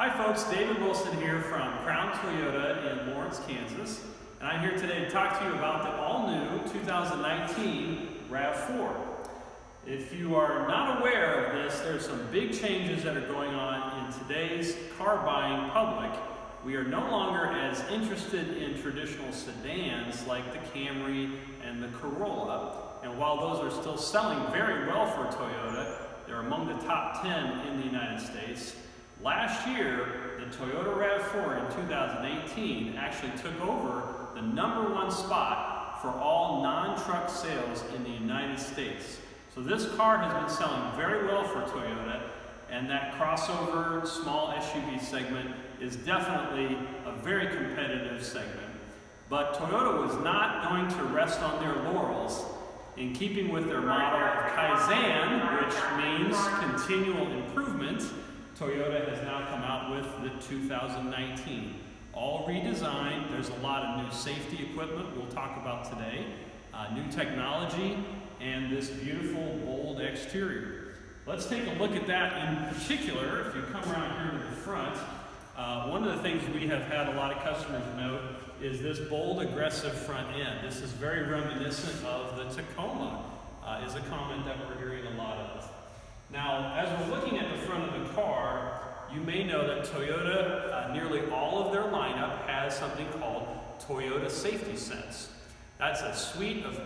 Hi folks, David Wilson here from Crown Toyota in Lawrence, Kansas, and I'm here today to talk to you about the all-new 2019 RAV4. If you are not aware of this, there's some big changes that are going on in today's car buying public. We are no longer as interested in traditional sedans like the Camry and the Corolla, and while those are still selling very well for Toyota, they're among the top 10 in the United States. Last year, the Toyota RAV4 in 2018 actually took over the #1 spot for all non-truck sales in the United States. So this car has been selling very well for Toyota, and that crossover small SUV segment is definitely a very competitive segment. But Toyota was not going to rest on their laurels. In keeping with their motto of Kaizen, which means continual improvement, Toyota has now come out with the 2019. All redesigned. There's a lot of new safety equipment we'll talk about today, new technology, and this beautiful, bold exterior. Let's take a look at that in particular. If you come around here to the front, one of the things we have had a lot of customers note is this bold, aggressive front end. This is very reminiscent of the Tacoma, is a comment that we're hearing a lot of. Now, as we're looking at the front of the car, you may know that Toyota, nearly all of their lineup has something called Toyota Safety Sense. That's a suite of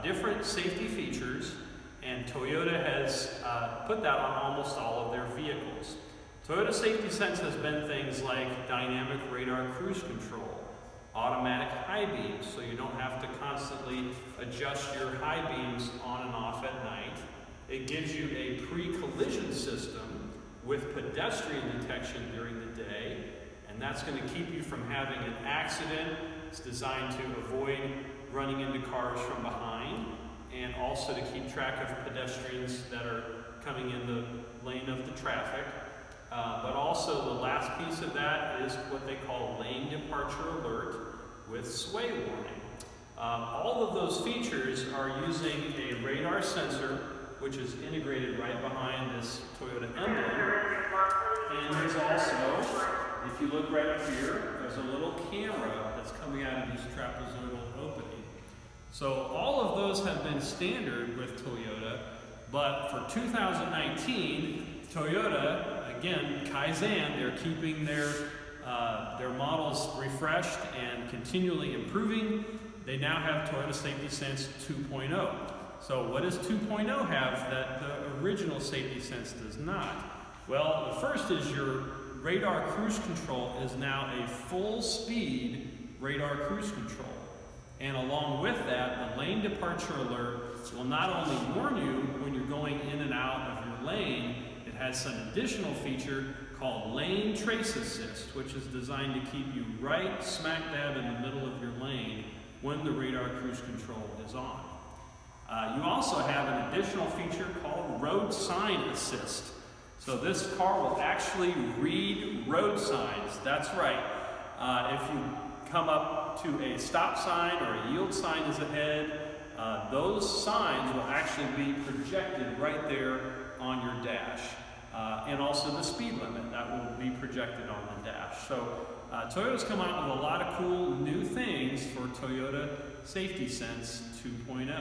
different safety features, and Toyota has put that on almost all of their vehicles. Toyota Safety Sense has been things like dynamic radar cruise control, automatic high beams, so you don't have to constantly adjust your high beams on and off at night. It gives you a pre-collision system with pedestrian detection during the day, and that's going to keep you from having an accident. It's designed to avoid running into cars from behind, and also to keep track of pedestrians that are coming in the lane of the traffic. But also the last piece of that is what they call lane departure alert with sway warning. All of those features are using a radar sensor, which is integrated right behind this Toyota emblem. And there's also, if you look right up here, there's a little camera that's coming out of this trapezoidal opening. So all of those have been standard with Toyota, but for 2019, Toyota, again, Kaizen, they're keeping their models refreshed and continually improving. They now have Toyota Safety Sense 2.0. So what does 2.0 have that the original Safety Sense does not? Well, the first is your radar cruise control is now a full speed radar cruise control. And along with that, the lane departure alert will not only warn you when you're going in and out of your lane, it has some additional feature called lane trace assist, which is designed to keep you right smack dab in the middle of your lane when the radar cruise control is on. You also have an additional feature called road sign assist. So this car will actually read road signs. That's right. If you come up to a stop sign or a yield sign is ahead, those signs will actually be projected right there on your dash. And also the speed limit, that will be projected on the dash. So Toyota's come out with a lot of cool new things for Toyota Safety Sense 2.0.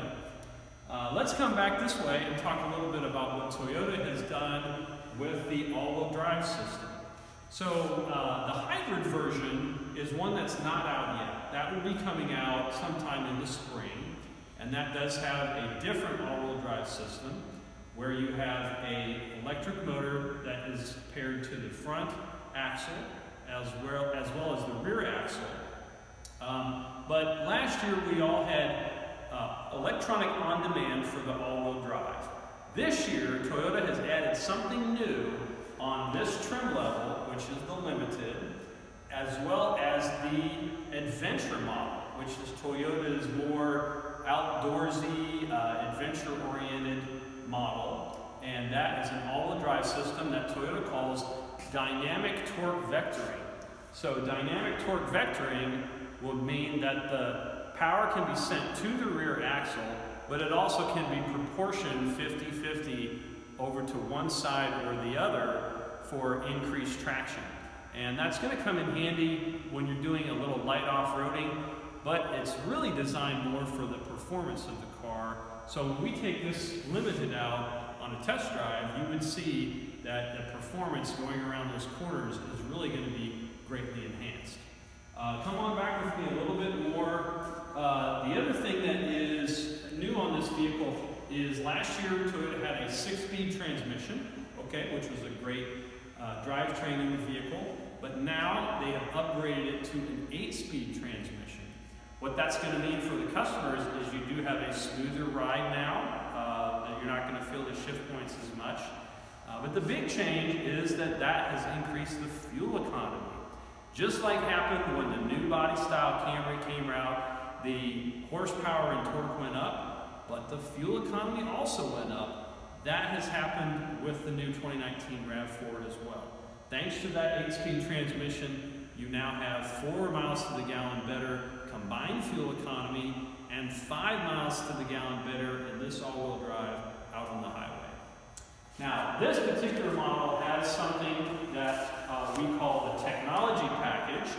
Let's come back this way and talk a little bit about what Toyota has done with the all-wheel drive system. So the hybrid version is one that's not out yet. That will be coming out sometime in the spring, and that does have a different all-wheel drive system where you have an electric motor that is paired to the front axle as well as the rear axle. But last year we all had electronic on-demand for the all-wheel drive. This year, Toyota has added something new on this trim level, which is the Limited, as well as the Adventure model, which is Toyota's more outdoorsy, adventure-oriented model. And that is an all-wheel drive system that Toyota calls dynamic torque vectoring. So dynamic torque vectoring will mean that the power can be sent to the rear axle, but it also can be proportioned 50-50 over to one side or the other for increased traction. And that's going to come in handy when you're doing a little light off-roading, but it's really designed more for the performance of the car. So when we take this Limited out on a test drive, you would see that the performance going around those corners is really going to be greatly enhanced. Come on back with me a little bit more. The other thing that is new on this vehicle is last year Toyota had a 6-speed transmission, okay, which was a great drivetrain in the vehicle, but now they have upgraded it to an 8-speed transmission. What that's going to mean for the customers is you do have a smoother ride now, that you're not going to feel the shift points as much. But the big change is that has increased the fuel economy. Just like happened when the new body style Camry came out, the horsepower and torque went up, but the fuel economy also went up. That has happened with the new 2019 RAV4 as well. Thanks to that 8-speed transmission, you now have 4 miles to the gallon better combined fuel economy and 5 miles to the gallon better in this all-wheel drive out on the highway. Now, this particular model has something that we call the technology package.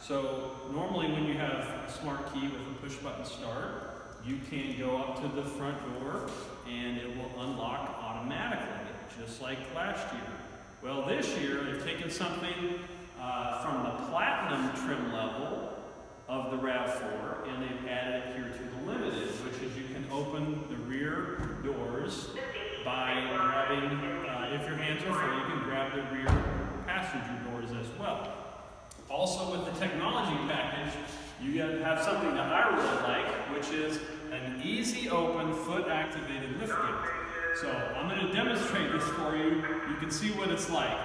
So normally when you have a smart key with a push-button start, you can go up to the front door and it will unlock automatically, just like last year. Well, this year they've taken something from the Platinum trim level of the RAV4 and they've added it here to the Limited, which is you can open the rear doors by grabbing, if your hands are full, you can grab the rear passenger doors as well. Also with the technology package, you have something that I really like, which is an easy open foot activated liftgate. So I'm going to demonstrate this for you. You can see what it's like.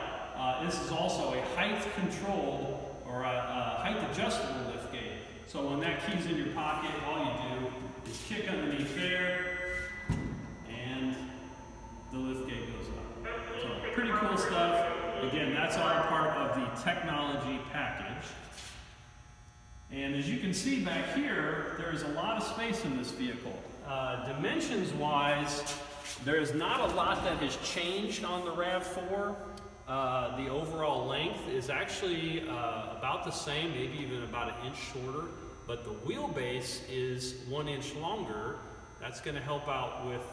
This is also a height controlled or a height adjustable liftgate. So when that key's in your pocket, all you do is kick underneath there and the liftgate goes up. So pretty cool stuff. Again, that's all part of the technology package. And as you can see back here, there is a lot of space in this vehicle. Dimensions-wise, there is not a lot that has changed on the RAV4. The overall length is actually about the same, maybe even about an inch shorter, but the wheelbase is 1 inch longer. That's going to help out with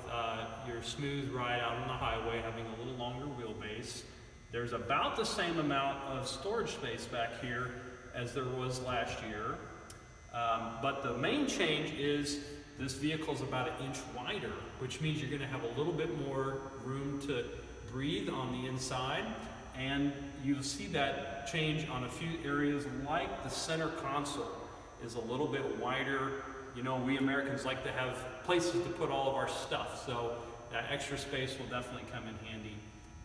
your smooth ride out on the highway, having a little longer wheelbase. There's about the same amount of storage space back here as there was last year. But the main change is this vehicle is about an inch wider, which means you're going to have a little bit more room to breathe on the inside. And you'll see that change on a few areas, like the center console is a little bit wider. You know, we Americans like to have places to put all of our stuff, so that extra space will definitely come in handy.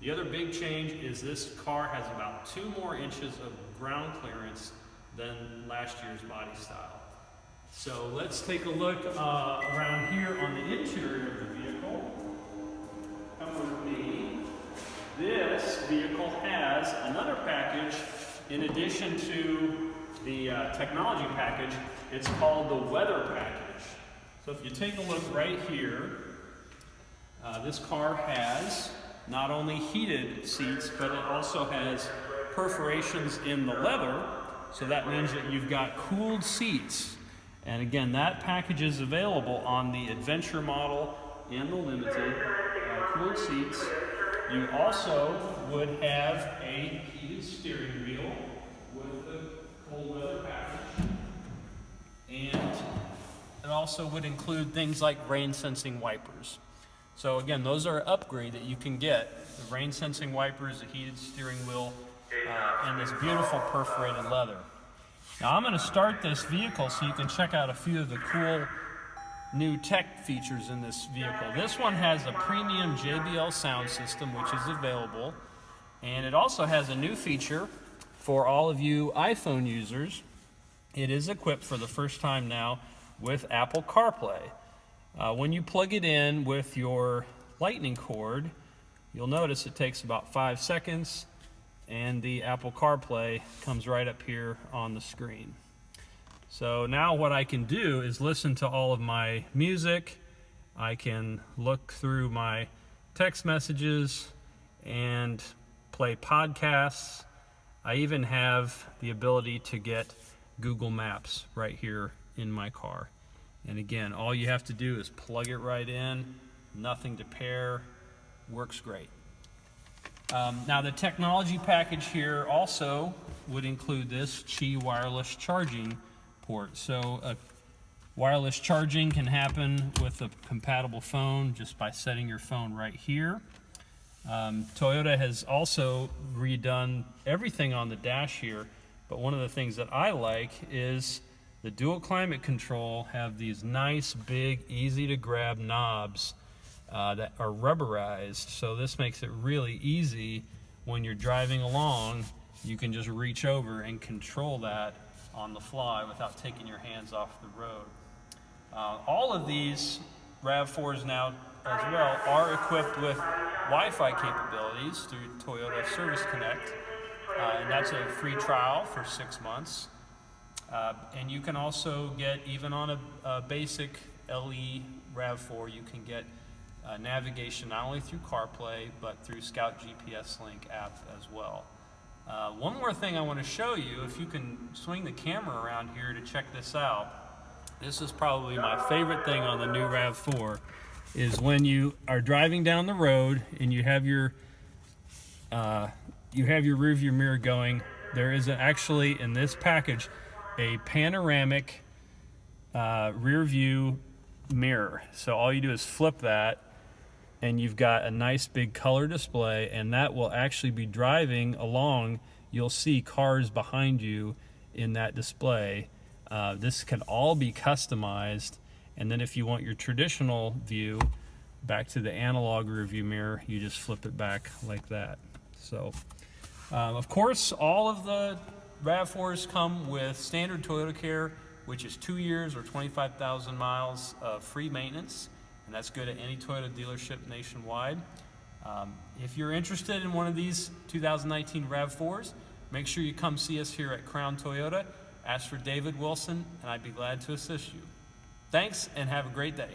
The other big change is this car has about 2 more inches of ground clearance than last year's body style. So let's take a look around here on the interior of the vehicle. Come with me. This vehicle has another package in addition to the technology package. It's called the weather package. So if you take a look right here, this car has not only heated seats, but it also has perforations in the leather. So that means that you've got cooled seats. And again, that package is available on the Adventure model and the Limited, cooled seats. You also would have a heated steering wheel with the cold weather package. And it also would include things like rain sensing wipers. So again, those are an upgrade that you can get. The rain sensing wipers, the heated steering wheel, and this beautiful perforated leather. Now I'm going to start this vehicle so you can check out a few of the cool new tech features in this vehicle. This one has a premium JBL sound system, which is available. And it also has a new feature for all of you iPhone users. It is equipped for the first time now with Apple CarPlay. When you plug it in with your lightning cord, you'll notice it takes about 5 seconds and the Apple CarPlay comes right up here on the screen. So now what I can do is listen to all of my music. I can look through my text messages and play podcasts. I even have the ability to get Google Maps right here in my car. And again, all you have to do is plug it right in, nothing to pair, works great. Now the technology package here also would include this Qi wireless charging port. So wireless charging can happen with a compatible phone just by setting your phone right here. Toyota has also redone everything on the dash here, but one of the things that I like is the dual climate control have these nice, big, easy to grab knobs that are rubberized. So this makes it really easy when you're driving along. You can just reach over and control that on the fly without taking your hands off the road. All of these RAV4s now as well are equipped with Wi-Fi capabilities through Toyota Service Connect, and that's a free trial for 6 months. And you can also get, even on a basic LE RAV4, you can get navigation not only through CarPlay, but through Scout GPS Link app as well. One more thing I want to show you, if you can swing the camera around here to check this out. This is probably my favorite thing on the new RAV4, is when you are driving down the road and you have your rear view mirror going, there is actually in this package a panoramic rear view mirror. So all you do is flip that and you've got a nice big color display, and that will actually be driving along. You'll see cars behind you in that display. This can all be customized, and then if you want your traditional view back to the analog rear view mirror, you just flip it back like that. So of course, all of the RAV4s come with standard Toyota Care, which is 2 years or 25,000 miles of free maintenance, and that's good at any Toyota dealership nationwide. If you're interested in one of these 2019 RAV4s, make sure you come see us here at Crown Toyota. Ask for David Wilson, and I'd be glad to assist you. Thanks, and have a great day.